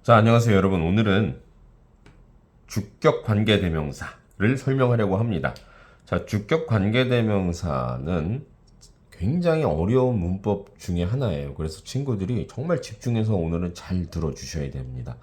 자, 안녕하세요, 여러분. 오늘은 주격 관계대명사를 설명하려고 합니다. 자, 주격 관계대명사는 굉장히 어려운 문법 중에 하나예요. 그래서 친구들이 정말 집중해서 오늘은 잘 들어주셔야 됩니다.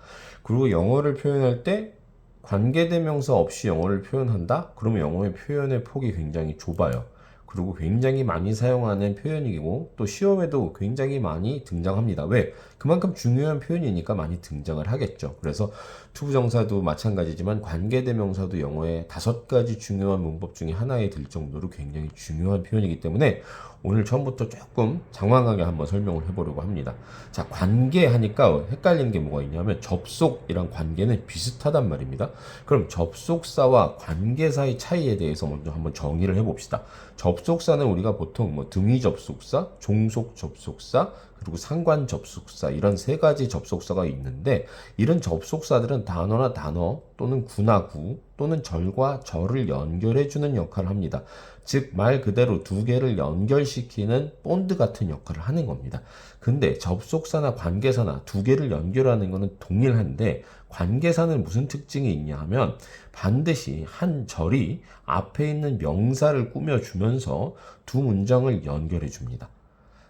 그리고 영어를 표현할 때 관계대명사 없이 영어를 표현한다? 그러면 영어의 표현의 폭이 굉장히 좁아요. 그리고 굉장히 많이 사용하는 표현이고 또 시험에도 굉장히 많이 등장합니다. 왜? 그만큼 중요한 표현이니까 많이 등장을 하겠죠. 그래서 투부정사도 마찬가지지만 관계대명사도 영어의 5가지 중요한 문법 중에 하나에 들 정도로 굉장히 중요한 표현이기 때문에 오늘 처음부터 조금 장황하게 한번 설명을 해보려고 합니다. 자, 관계하니까 헷갈리는 게 뭐가 있냐면 접속이랑 관계는 비슷하단 말입니다. 그럼 접속사와 관계사의 차이에 대해서 먼저 한번 정의를 해봅시다. 접속사는 우리가 보통 뭐 등위 접속사, 종속 접속사, 그리고 상관 접속사 이런 3가지 접속사가 있는데 이런 접속사들은 단어나 단어 또는 구나 구 또는 절과 절을 연결해주는 역할을 합니다. 즉 말 그대로 두 개를 연결시키는 본드 같은 역할을 하는 겁니다. 근데 접속사나 관계사나 두 개를 연결하는 것은 동일한데 관계사는 무슨 특징이 있냐 하면 반드시 한 절이 앞에 있는 명사를 꾸며주면서 두 문장을 연결해 줍니다.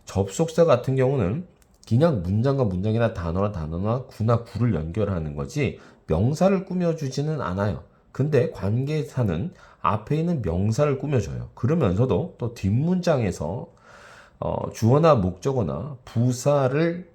접속사 같은 경우는 그냥 문장과 문장이나 단어나 단어나 구나 구를 연결하는 거지 명사를 꾸며주지는 않아요. 근데 관계사는 앞에 있는 명사를 꾸며줘요. 그러면서도 또 뒷문장에서 주어나 목적어나 부사를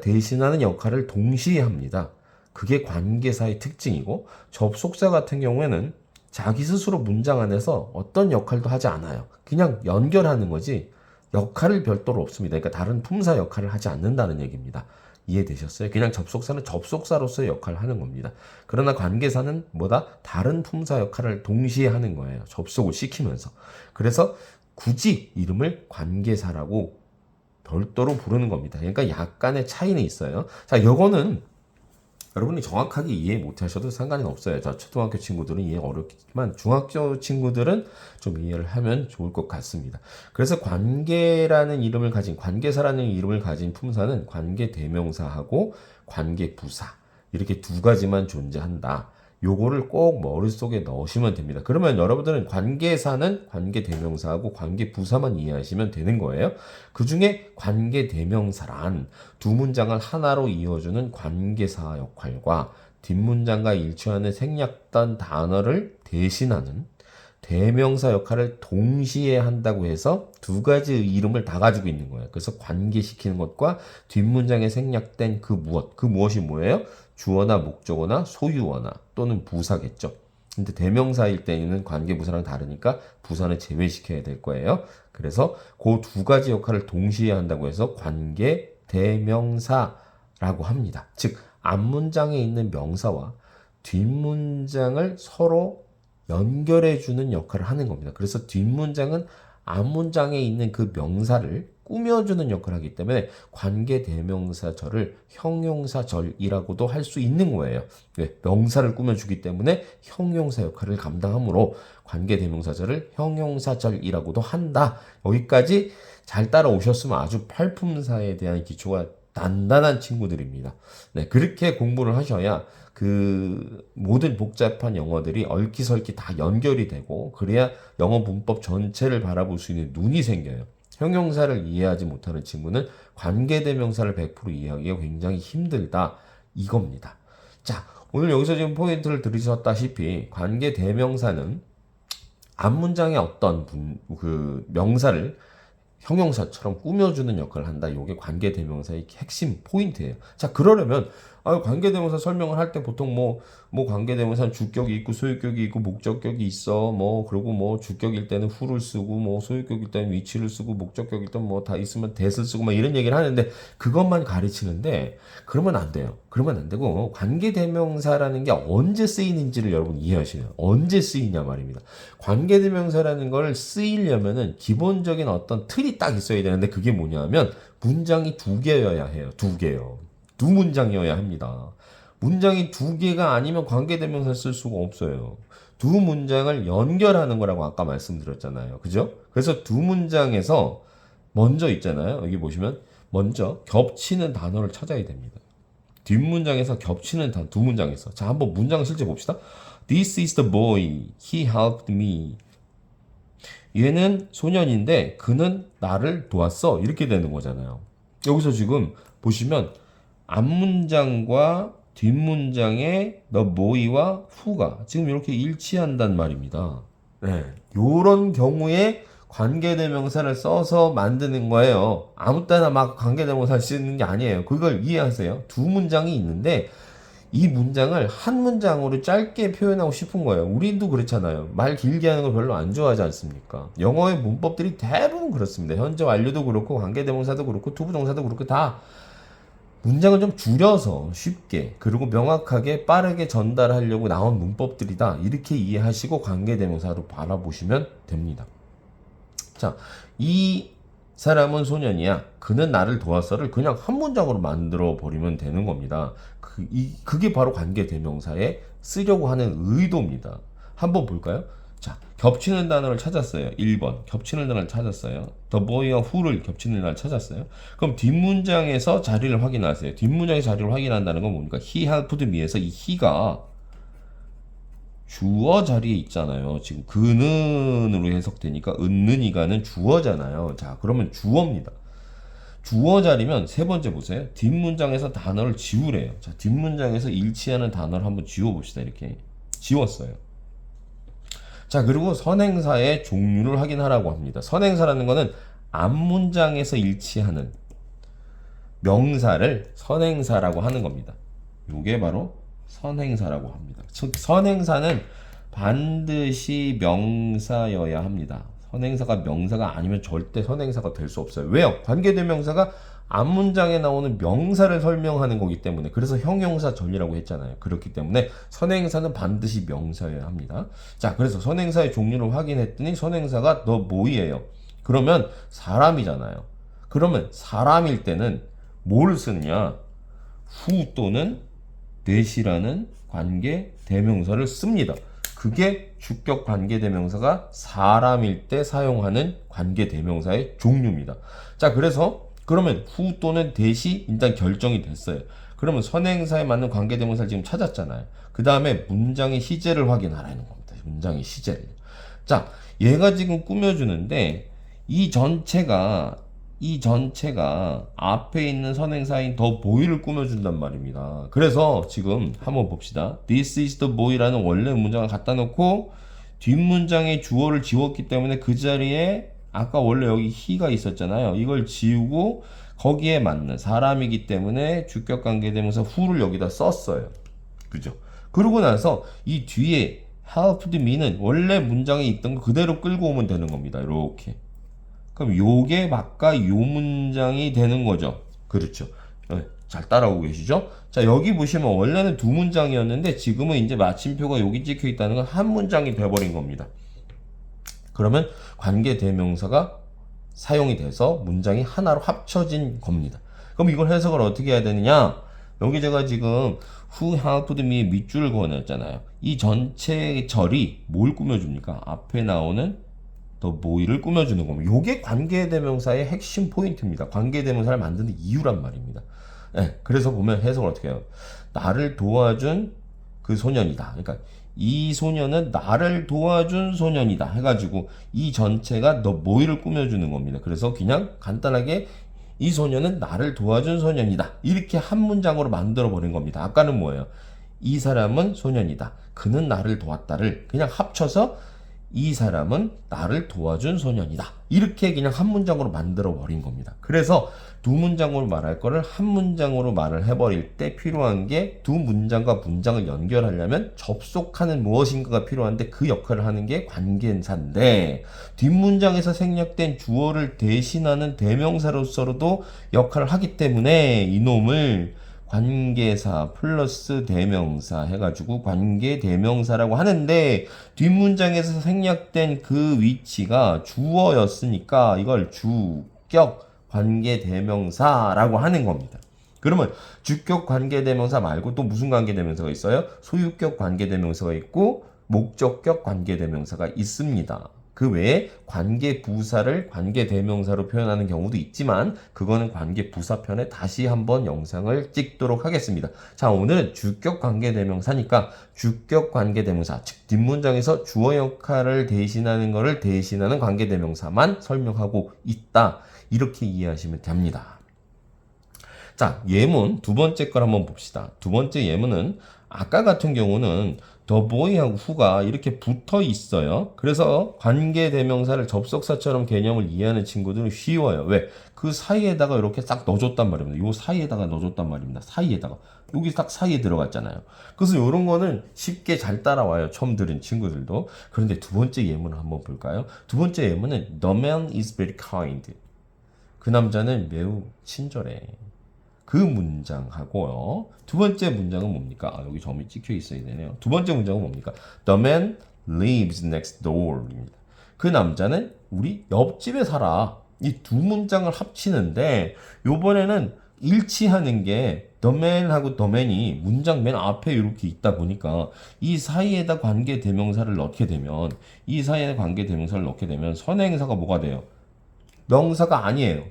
대신하는 역할을 동시에 합니다. 그게 관계사의 특징이고 접속사 같은 경우에는 자기 스스로 문장 안에서 어떤 역할도 하지 않아요. 그냥 연결하는 거지 역할을 별도로 없습니다. 그러니까 다른 품사 역할을 하지 않는다는 얘기입니다. 이해되셨어요? 그냥 접속사는 접속사로서의 역할을 하는 겁니다. 그러나 관계사는 뭐다? 다른 품사 역할을 동시에 하는 거예요. 접속을 시키면서. 그래서 굳이 이름을 관계사라고 별도로 부르는 겁니다. 그러니까 약간의 차이는 있어요. 자, 이거는 여러분이 정확하게 이해 못 하셔도 상관이 없어요. 자, 초등학교 친구들은 이해 어렵겠지만 중학교 친구들은 좀 이해를 하면 좋을 것 같습니다. 그래서 관계사라는 이름을 가진 품사는 관계대명사하고 관계부사 이렇게 2가지만 존재한다. 요거를 꼭 머릿속에 넣으시면 됩니다. 그러면 여러분들은 관계사는 관계대명사하고 관계부사만 이해하시면 되는 거예요. 그 중에 관계대명사란 두 문장을 하나로 이어주는 관계사 역할과 뒷문장과 일치하는 생략된 단어를 대신하는 대명사 역할을 동시에 한다고 해서 2가지 이름을 다 가지고 있는 거예요. 그래서 관계시키는 것과 뒷문장에 생략된 그 무엇이 뭐예요? 주어나 목적어나 소유어나 또는 부사겠죠. 근데 대명사일 때는 관계부사랑 다르니까 부사는 제외시켜야 될 거예요. 그래서 그 2가지 역할을 동시에 한다고 해서 관계대명사라고 합니다. 즉 앞문장에 있는 명사와 뒷문장을 서로 연결해주는 역할을 하는 겁니다. 그래서 뒷문장은 앞문장에 있는 그 명사를 꾸며주는 역할을 하기 때문에 관계대명사절을 형용사절이라고도 할 수 있는 거예요. 왜? 명사를 꾸며주기 때문에 형용사 역할을 감당하므로 관계대명사절을 형용사절이라고도 한다. 여기까지 잘 따라오셨으면 아주 팔품사에 대한 기초가 단단한 친구들입니다. 네, 그렇게 공부를 하셔야 그 모든 복잡한 영어들이 얼키설키 다 연결이 되고 그래야 영어 문법 전체를 바라볼 수 있는 눈이 생겨요. 형용사를 이해하지 못하는 친구는 관계대명사를 100% 이해하기가 굉장히 힘들다 이겁니다. 자, 오늘 여기서 지금 포인트를 들으셨다시피 관계대명사는 앞문장의 어떤 그 명사를 형용사처럼 꾸며주는 역할을 한다. 이게 관계대명사의 핵심 포인트예요. 자, 그러려면 관계대명사 설명을 할 때 보통 뭐 관계대명사는 주격이 있고 소유격이 있고 목적격이 있어. 그리고 주격일 때는 who를 쓰고 소유격일 때는 which를 쓰고 목적격일 때는 다 있으면 that을 쓰고 이런 얘기를 하는데 그것만 가르치는데 그러면 안 돼요. 그러면 안 되고 관계대명사라는 게 언제 쓰이는지를 여러분 이해하셔야 돼요. 언제 쓰이냐 말입니다. 관계대명사라는 걸 쓰이려면은 기본적인 어떤 틀이 딱 있어야 되는데 그게 뭐냐면 문장이 2개여야 해요. 2개요. 2문장이어야 합니다. 문장이 2개가 아니면 관계대명사 쓸 수가 없어요. 2문장을 연결하는 거라고 아까 말씀드렸잖아요. 그죠? 그래서 2문장에서 먼저 있잖아요. 여기 보시면 먼저 겹치는 단어를 찾아야 됩니다. 뒷문장에서 겹치는 단어 두 문장 있어. 자, 한번 문장을 실제 봅시다. This is the boy. He helped me. 얘는 소년인데 그는 나를 도왔어. 이렇게 되는 거잖아요. 여기서 지금 보시면 앞문장과 뒷문장의 the boy와 who가 지금 이렇게 일치한단 말입니다. 네, 요런 경우에 관계대명사를 써서 만드는 거예요. 아무 때나 막 관계대명사를 쓰는 게 아니에요. 그걸 이해하세요. 두 문장이 있는데 이 문장을 한 문장으로 짧게 표현하고 싶은 거예요. 우리도 그렇잖아요. 말 길게 하는 걸 별로 안 좋아하지 않습니까? 영어의 문법들이 대부분 그렇습니다. 현재 완료도 그렇고 관계대명사도 그렇고 투부정사도 그렇고 다 문장을 좀 줄여서 쉽게 그리고 명확하게 빠르게 전달하려고 나온 문법들이다. 이렇게 이해하시고 관계대명사로 바라보시면 됩니다. 자, 이 사람은 소년이야. 그는 나를 도왔어를 그냥 한 문장으로 만들어 버리면 되는 겁니다. 그게 바로 관계대명사에 쓰려고 하는 의도입니다. 한번 볼까요? 자, 겹치는 단어를 찾았어요. 1번. 겹치는 단어를 찾았어요. The boy와 who를 겹치는 단어를 찾았어요. 그럼 뒷문장에서 자리를 확인하세요. 뒷문장의 자리를 확인한다는 건 뭡니까? He helped me에서 이 he가 주어 자리에 있잖아요. 지금 그는으로 해석되니까 은는이가는 주어잖아요. 자, 그러면 주어입니다. 주어 자리면 세 번째 보세요. 뒷문장에서 단어를 지우래요. 자, 뒷문장에서 일치하는 단어를 한번 지워봅시다. 이렇게 지웠어요. 자, 그리고 선행사의 종류를 확인하라고 합니다. 선행사라는 거는 앞문장에서 일치하는 명사를 선행사라고 하는 겁니다. 이게 바로 선행사라고 합니다. 즉 선행사는 반드시 명사여야 합니다. 선행사가 명사가 아니면 절대 선행사가 될 수 없어요. 왜요? 관계대명사가 앞문장에 나오는 명사를 설명하는 거기 때문에 그래서 형용사절이라고 했잖아요. 그렇기 때문에 선행사는 반드시 명사여야 합니다. 자, 그래서 선행사의 종류를 확인했더니 선행사가 너 뭐이에요? 그러면 사람이잖아요. 그러면 사람일 때는 뭘 쓰느냐? 후 또는 that이라는 관계 대명사를 씁니다. 그게 주격 관계 대명사가 사람일 때 사용하는 관계 대명사의 종류입니다. 자, 그래서 그러면 who 또는 that이 일단 결정이 됐어요. 그러면 선행사에 맞는 관계 대명사를 지금 찾았잖아요. 그 다음에 문장의 시제를 확인하라는 겁니다. 문장의 시제를. 자, 얘가 지금 꾸며주는데 이 전체가 앞에 있는 선행사인 the boy를 꾸며준단 말입니다. 그래서 지금 한번 봅시다. This is the boy라는 원래 문장을 갖다 놓고 뒷문장의 주어를 지웠기 때문에 그 자리에 아까 원래 여기 he가 있었잖아요. 이걸 지우고 거기에 맞는 사람이기 때문에 주격관계대명사 who를 여기다 썼어요. 그죠? 그러고 나서 이 뒤에 helped me는 원래 문장에 있던 거 그대로 끌고 오면 되는 겁니다. 이렇게. 그럼 요게 아까 요 문장이 되는 거죠. 그렇죠. 잘 따라오고 계시죠? 자, 여기 보시면 원래는 두 문장이었는데 지금은 이제 마침표가 여기 찍혀 있다는 건 한 문장이 돼버린 겁니다. 그러면 관계 대명사가 사용이 돼서 문장이 하나로 합쳐진 겁니다. 그럼 이걸 해석을 어떻게 해야 되느냐? 여기 제가 지금 who helped me 밑줄을 그어냈잖아요. 이 전체 절이 뭘 꾸며줍니까? 앞에 나오는 the boy를 꾸며주는 겁니다. 요게 관계대명사의 핵심 포인트입니다. 관계대명사를 만드는 이유란 말입니다. 네, 그래서 보면 해석을 어떻게 해요? 나를 도와준 그 소년이다. 그러니까 이 소년은 나를 도와준 소년이다 해가지고 이 전체가 the boy를 꾸며주는 겁니다. 그래서 그냥 간단하게 이 소년은 나를 도와준 소년이다. 이렇게 한 문장으로 만들어 버린 겁니다. 아까는 뭐예요? 이 사람은 소년이다. 그는 나를 도왔다를 그냥 합쳐서 이 사람은 나를 도와준 소년이다. 이렇게 그냥 한 문장으로 만들어 버린 겁니다. 그래서 두 문장으로 말할 거를 한 문장으로 말을 해버릴 때 필요한 게 두 문장과 문장을 연결하려면 접속하는 무엇인가가 필요한데 그 역할을 하는 게 관계사인데 뒷문장에서 생략된 주어를 대신하는 대명사로서도 역할을 하기 때문에 이놈을 관계사 플러스 대명사 해가지고 관계 대명사라고 하는데 뒷문장에서 생략된 그 위치가 주어였으니까 이걸 주격 관계 대명사라고 하는 겁니다. 그러면 주격 관계 대명사 말고 또 무슨 관계 대명사가 있어요? 소유격 관계 대명사가 있고 목적격 관계 대명사가 있습니다. 그 외에 관계부사를 관계대명사로 표현하는 경우도 있지만 그거는 관계부사편에 다시 한번 영상을 찍도록 하겠습니다. 자, 오늘은 주격 관계대명사니까 주격 관계대명사, 즉 뒷문장에서 주어 역할을 대신하는 것을 대신하는 관계대명사만 설명하고 있다. 이렇게 이해하시면 됩니다. 자, 예문 두 번째 걸 한번 봅시다. 두 번째 예문은 아까 같은 경우는 the boy하고 who가 이렇게 붙어 있어요. 그래서 관계대명사를 접속사처럼 개념을 이해하는 친구들은 쉬워요. 왜? 그 사이에다가 이렇게 싹 넣어줬단 말입니다. 요 사이에다가 넣어줬단 말입니다. 사이에다가. 여기 딱 사이에 들어갔잖아요. 그래서 이런 거는 쉽게 잘 따라와요. 처음 들은 친구들도. 그런데 두 번째 예문을 한번 볼까요? 두 번째 예문은 the man is very kind. 그 남자는 매우 친절해. 그 문장하고요. 두 번째 문장은 뭡니까? 아, 여기 점이 찍혀 있어야 되네요. 두 번째 문장은 뭡니까? The man lives next door입니다. 그 남자는 우리 옆집에 살아. 이 두 문장을 합치는데 요번에는 일치하는 게 the man하고 the man이 문장 맨 앞에 이렇게 있다 보니까 이 사이에다 관계 대명사를 넣게 되면 이 사이에 관계 대명사를 넣게 되면 선행사가 뭐가 돼요? 명사가 아니에요.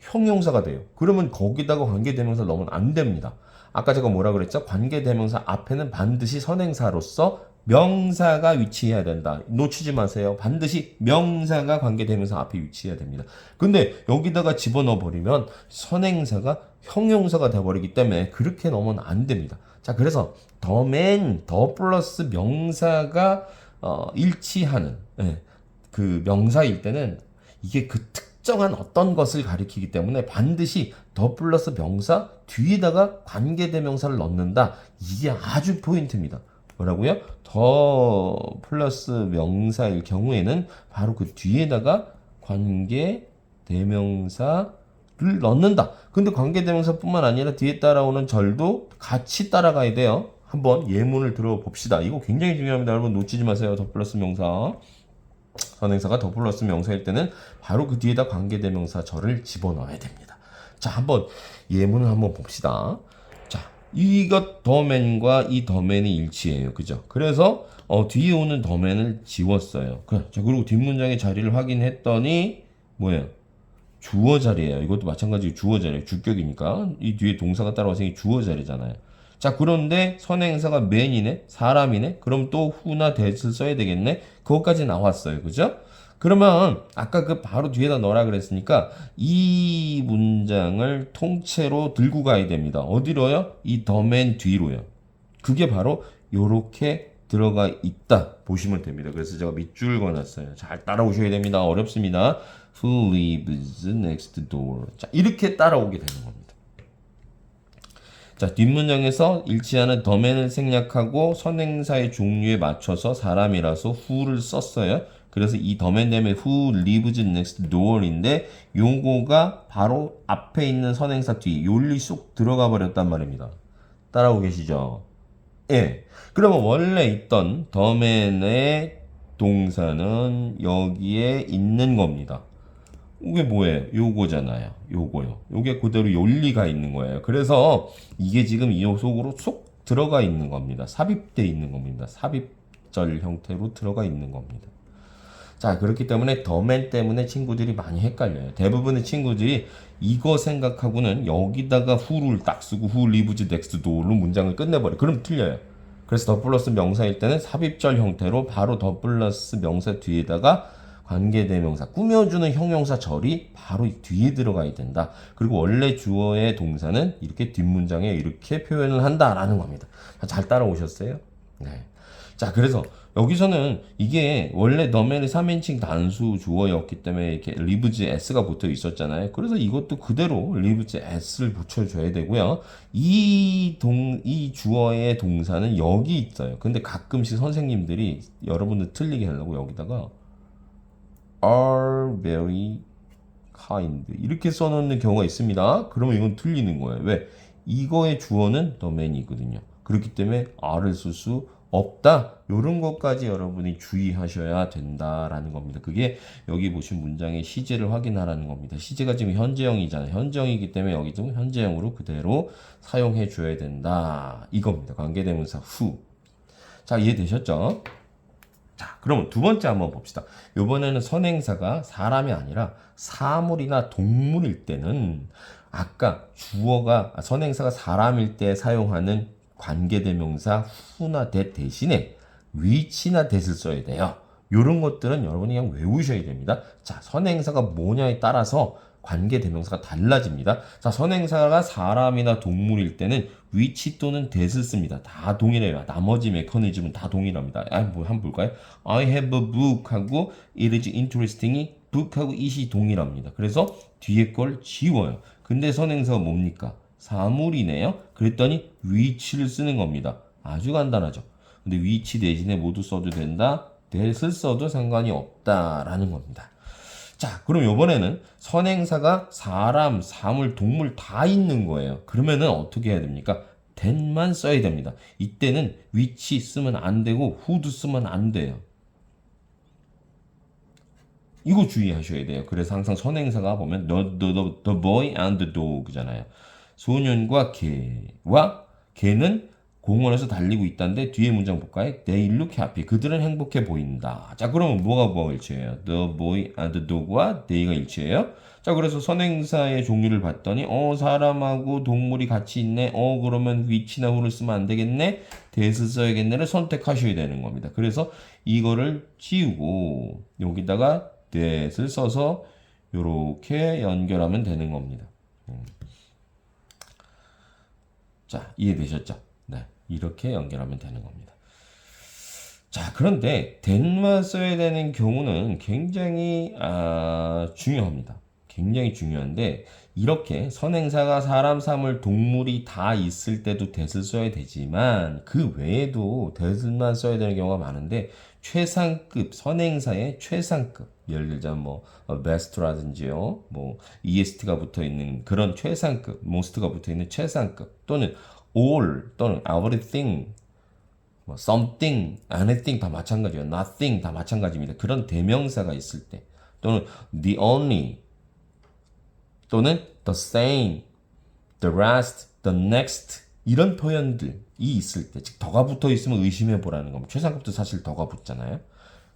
형용사가 돼요. 그러면 거기다가 관계대명사 넣으면 안 됩니다. 아까 제가 뭐라 그랬죠? 관계대명사 앞에는 반드시 선행사로서 명사가 위치해야 된다. 놓치지 마세요. 반드시 명사가 관계대명사 앞에 위치해야 됩니다. 근데 여기다가 집어넣어 버리면 선행사가 형용사가 돼버리기 때문에 그렇게 넣으면 안 됩니다. 자, 그래서 the man, the 플러스 명사가 일치하는 그 명사일 때는 이게 그 특정한 어떤 것을 가리키기 때문에 반드시 더 플러스 명사 뒤에다가 관계대명사를 넣는다. 이게 아주 포인트입니다. 뭐라고요? 더 플러스 명사일 경우에는 바로 그 뒤에다가 관계대명사를 넣는다. 근데 관계대명사뿐만 아니라 뒤에 따라오는 절도 같이 따라가야 돼요. 한번 예문을 들어봅시다. 이거 굉장히 중요합니다. 여러분 놓치지 마세요. 더 플러스 명사. 선행사가 더 플러스 명사일 때는 바로 그 뒤에다 관계대명사 절을 집어넣어야 됩니다. 자, 한번 예문을 한번 봅시다. 자, 이것 더맨과 이 더맨이 일치해요. 그죠? 그래서 뒤에 오는 더맨을 지웠어요. 자, 그리고 뒷문장의 자리를 확인했더니 뭐예요? 주어 자리예요. 이것도 마찬가지로 주어 자리예요. 주격이니까 이 뒤에 동사가 따라와서 주어 자리잖아요. 자, 그런데 선행사가 man이네, 사람이네. 그럼 또 who나 that을 써야 되겠네. 그것까지 나왔어요. 그죠? 그러면 아까 그 바로 뒤에다 넣으라 그랬으니까 이 문장을 통째로 들고 가야 됩니다. 어디로요? 이 the man 뒤로요. 그게 바로 요렇게 들어가 있다 보시면 됩니다. 그래서 제가 밑줄 그어놨어요. 잘 따라오셔야 됩니다. 어렵습니다. Who lives next door? 자, 이렇게 따라오게 되는 겁니다. 자, 뒷문장에서 일치하는 더맨을 생략하고 선행사의 종류에 맞춰서 사람이라서 who를 썼어요. 그래서 이 더맨 다음에 who lives next door인데 요거가 바로 앞에 있는 선행사 뒤 요리 쏙 들어가 버렸단 말입니다. 따라오고 계시죠? 예. 그러면 원래 있던 더맨의 동사는 여기에 있는 겁니다. 이게 뭐예요? 요거잖아요. 요거요. 요게 그대로 논리가 있는 거예요. 그래서 이게 지금 이 속으로 쏙 들어가 있는 겁니다. 삽입되어 있는 겁니다. 삽입절 형태로 들어가 있는 겁니다. 자, 그렇기 때문에 더맨 때문에 친구들이 많이 헷갈려요. 대부분의 친구들이 이거 생각하고는 여기다가 who를 딱 쓰고 who lives next door로 문장을 끝내버려요. 그럼 틀려요. 그래서 더 플러스 명사일 때는 삽입절 형태로 바로 더 플러스 명사 뒤에다가 관계대명사, 꾸며주는 형용사 절이 바로 뒤에 들어가야 된다. 그리고 원래 주어의 동사는 이렇게 뒷문장에 이렇게 표현을 한다라는 겁니다. 잘 따라오셨어요? 네. 자, 그래서 여기서는 이게 원래 너맨의 3인칭 단수 주어였기 때문에 이렇게 lives s가 붙어 있었잖아요. 그래서 이것도 그대로 lives s를 붙여줘야 되고요. 이 주어의 동사는 여기 있어요. 근데 가끔씩 선생님들이 여러분들 틀리게 하려고 여기다가 are very kind 이렇게 써놓는 경우가 있습니다. 그러면 이건 틀리는 거예요. 왜? 이거의 주어는 the man이거든요. 그렇기 때문에 are를 쓸 수 없다. 이런 것까지 여러분이 주의하셔야 된다라는 겁니다. 그게 여기 보신 문장의 시제를 확인하라는 겁니다. 시제가 지금 현재형이잖아요. 현재형이기 때문에 여기 좀 현재형으로 그대로 사용해 줘야 된다. 이겁니다. 관계대명사 who. 자, 이해되셨죠? 자, 그러면 두 번째 한번 봅시다. 이번에는 선행사가 사람이 아니라 사물이나 동물일 때는 아까 선행사가 사람일 때 사용하는 관계대명사 who나 that 대신에 which나 that을 써야 돼요. 이런 것들은 여러분이 그냥 외우셔야 됩니다. 자, 선행사가 뭐냐에 따라서 관계대명사가 달라집니다. 자, 선행사가 사람이나 동물일 때는 which 또는 that을 씁니다. 다 동일해요. 나머지 메커니즘은 다 동일합니다. 한번 볼까요? I have a book 하고 it is interesting이 book하고 it이 동일합니다. 그래서 뒤에 걸 지워요. 근데 선행사가 뭡니까? 사물이네요. 그랬더니 which를 쓰는 겁니다. 아주 간단하죠. 근데 which 대신에 모두 써도 된다. that을 써도 상관이 없다라는 겁니다. 자, 그럼 이번에는 선행사가 사람, 사물, 동물 다 있는 거예요. 그러면은 어떻게 해야 됩니까? that만 써야 됩니다. 이때는 which 쓰면 안 되고 who도 쓰면 안 돼요. 이거 주의하셔야 돼요. 그래서 항상 선행사가 보면 the boy and the dog잖아요. 소년과 개는 공원에서 달리고 있다는데 뒤에 문장 볼까요? They look happy. 그들은 행복해 보인다. 자, 그러면 뭐가 일치해요? The boy and the dog와 they가 일치해요. 자, 그래서 선행사의 종류를 봤더니 사람하고 동물이 같이 있네. 그러면 which나 who를 쓰면 안 되겠네. that을 써야겠네를 선택하셔야 되는 겁니다. 그래서 이거를 지우고 여기다가 that을 써서 이렇게 연결하면 되는 겁니다. 자, 이해되셨죠? 네, 이렇게 연결하면 되는 겁니다. 자, 그런데 that만 써야 되는 경우는 굉장히 중요합니다. 굉장히 중요한데 이렇게 선행사가 사람, 사물, 동물이 다 있을 때도 that을 써야 되지만 그 외에도 that만 써야 되는 경우가 많은데 최상급 선행사의 최상급 예를 들자면 뭐 best라든지요, 뭐 est가 붙어 있는 그런 최상급, most가 붙어 있는 최상급 또는 all 또는 everything, 뭐 something, anything 다 마찬가지예요. nothing 다 마찬가지입니다. 그런 대명사가 있을 때 또는 the only 또는 the same, the rest, the next 이런 표현들이 있을 때, 즉 더가 붙어 있으면 의심해 보라는 겁니다. 최상급도 사실 더가 붙잖아요.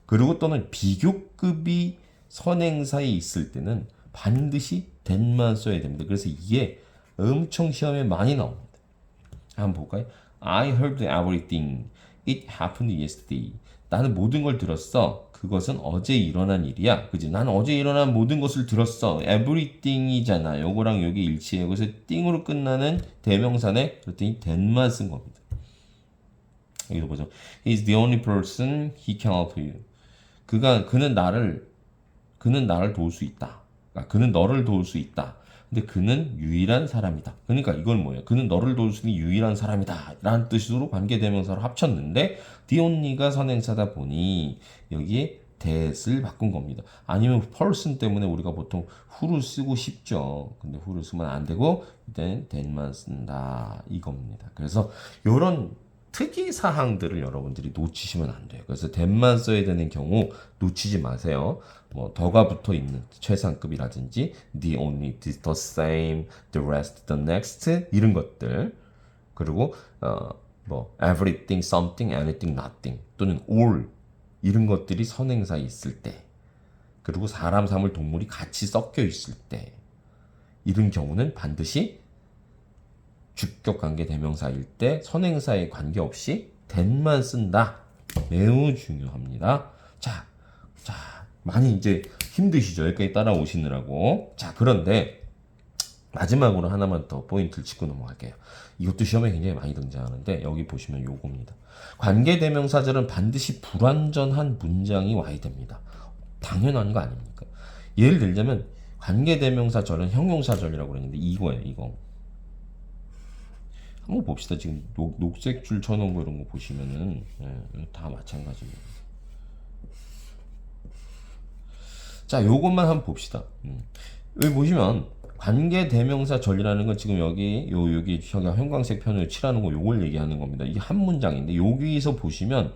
그리고 또는 비교급이 선행사에 있을 때는 반드시 that만 써야 됩니다. 그래서 이게 엄청 시험에 많이 나옵니다. 한번 볼까요? I heard everything. It happened yesterday. 나는 모든 걸 들었어. 그것은 어제 일어난 일이야. 그지? 난 어제 일어난 모든 것을 들었어. everything이잖아. 요거랑 여기 일치해요. 그래서 띵으로 끝나는 대명사네. 그랬더니 that만 쓴 겁니다. 여기도 보죠. He's the only person he can help you. 그는 나를 도울 수 있다. 그는 너를 도울 수 있다. 근데 그는 유일한 사람이다. 그러니까 이건 뭐예요? 그는 너를 도울 수 있는 유일한 사람이다. 라는 뜻으로 관계대명사로 합쳤는데 the only가 선행사다 보니 여기에 that을 바꾼 겁니다. 아니면 person 때문에 우리가 보통 who를 쓰고 싶죠. 근데 who를 쓰면 안 되고 이때는 that만 쓴다. 이겁니다. 그래서 이런 특이 사항들을 여러분들이 놓치시면 안 돼요. 그래서 that만 써야 되는 경우 놓치지 마세요. 뭐 더가 붙어 있는 최상급이라든지 the only, the same, the rest, the next 이런 것들 그리고 뭐 everything, something, anything, nothing 또는 all 이런 것들이 선행사에 있을 때 그리고 사람, 사물, 동물이 같이 섞여 있을 때 이런 경우는 반드시 주격 관계 대명사일 때 선행사에 관계없이 that만 쓴다. 매우 중요합니다. 자, 많이 이제 힘드시죠? 여기까지 따라오시느라고. 자, 그런데 마지막으로 하나만 더 포인트를 짚고 넘어갈게요. 이것도 시험에 굉장히 많이 등장하는데 여기 보시면 요겁니다. 관계대명사절은 반드시 불완전한 문장이 와야 됩니다. 당연한 거 아닙니까? 예를 들자면 관계대명사절은 형용사절이라고 그랬는데 이거예요. 이거. 한번 봅시다. 지금 녹색 줄 쳐놓은 거 이런 거 보시면은 다 마찬가지입니다. 자, 요것만 한번 봅시다. 여기 보시면 관계대명사절이라는 건 지금 여기 형광색 편을 칠하는 거 요걸 얘기하는 겁니다. 이게 한 문장인데 여기서 보시면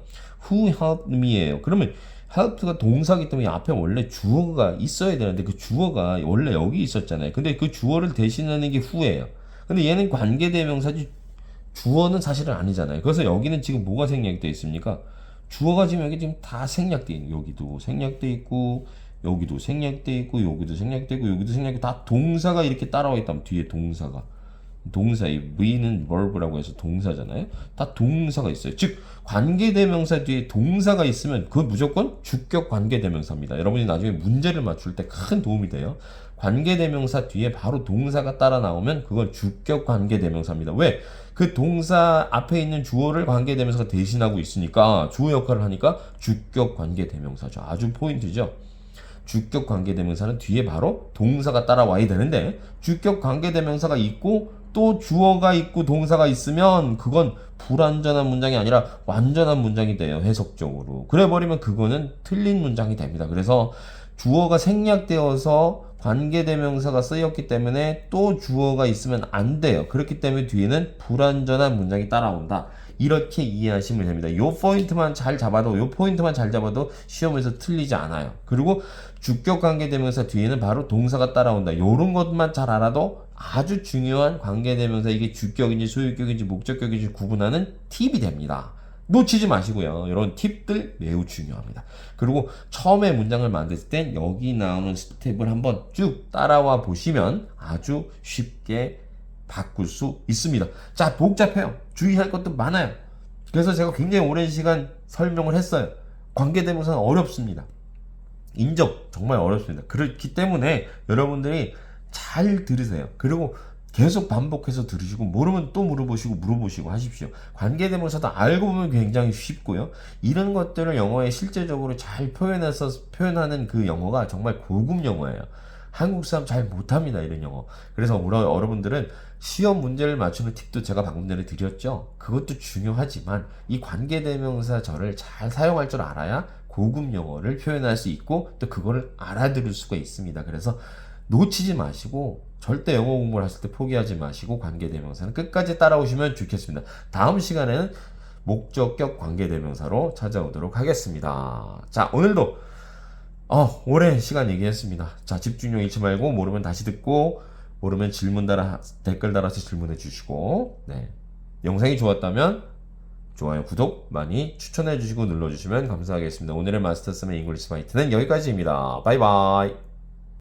who helped me예요. 그러면 help가 동사기 때문에 앞에 원래 주어가 있어야 되는데 그 주어가 원래 여기 있었잖아요. 근데 그 주어를 대신하는 게 who예요. 근데 얘는 관계대명사지 주어는 사실은 아니잖아요. 그래서 여기는 지금 뭐가 생략되어 있습니까? 주어가 지금 여기 지금 다 생략돼 있는, 여기도 생략돼 있고 여기도 생략돼 있고 여기도 생략돼 있고 여기도 생략돼, 다 동사가 이렇게 따라와 있다면 뒤에 동사가, 동사의 V는 verb라고 해서 동사잖아요. 다 동사가 있어요. 즉 관계대명사 뒤에 동사가 있으면 그건 무조건 주격 관계대명사입니다. 여러분이 나중에 문제를 맞출 때 큰 도움이 돼요. 관계대명사 뒤에 바로 동사가 따라 나오면 그건 주격 관계대명사입니다. 왜? 그 동사 앞에 있는 주어를 관계대명사가 대신하고 있으니까, 주어 역할을 하니까 주격 관계대명사죠. 아주 포인트죠. 주격 관계대명사는 뒤에 바로 동사가 따라와야 되는데, 주격 관계대명사가 있고 또 주어가 있고 동사가 있으면 그건 불완전한 문장이 아니라 완전한 문장이 돼요, 해석적으로. 그래버리면 그거는 틀린 문장이 됩니다. 그래서 주어가 생략되어서 관계대명사가 쓰였기 때문에 또 주어가 있으면 안 돼요. 그렇기 때문에 뒤에는 불완전한 문장이 따라온다. 이렇게 이해하시면 됩니다. 요 포인트만 잘 잡아도, 요 포인트만 잘 잡아도 시험에서 틀리지 않아요. 그리고 주격 관계대명사 뒤에는 바로 동사가 따라온다. 요런 것만 잘 알아도 아주 중요한 관계대명사, 이게 주격인지 소유격인지 목적격인지 구분하는 팁이 됩니다. 놓치지 마시고요. 이런 팁들 매우 중요합니다. 그리고 처음에 문장을 만들 땐 여기 나오는 스텝을 한번 쭉 따라와 보시면 아주 쉽게 바꿀 수 있습니다. 자, 복잡해요. 주의할 것도 많아요. 그래서 제가 굉장히 오랜 시간 설명을 했어요. 관계대명사는 어렵습니다. 인정, 정말 어렵습니다. 그렇기 때문에 여러분들이 잘 들으세요. 그리고 계속 반복해서 들으시고, 모르면 또 물어보시고 하십시오. 관계대명사도 알고 보면 굉장히 쉽고요. 이런 것들을 영어에 실제적으로 잘 표현하는 그 영어가 정말 고급 영어예요. 한국 사람 잘 못합니다, 이런 영어. 그래서 여러분들은 시험 문제를 맞추는 팁도 제가 방금 전에 드렸죠. 그것도 중요하지만 이 관계대명사절을 잘 사용할 줄 알아야 고급 영어를 표현할 수 있고 또 그거를 알아들을 수가 있습니다. 그래서 놓치지 마시고, 절대 영어 공부를 하실 때 포기하지 마시고 관계대명사는 끝까지 따라오시면 좋겠습니다. 다음 시간에는 목적격 관계대명사로 찾아오도록 하겠습니다. 자, 오늘도 오랜 시간 얘기했습니다. 자, 집중력 잃지 말고, 모르면 다시 듣고, 모르면 댓글 달아서 질문해 주시고, 네. 영상이 좋았다면 좋아요, 구독 많이 추천해 주시고 눌러주시면 감사하겠습니다. 오늘의 마스터쌤의 잉글리시 파이트는 여기까지입니다. 바이바이.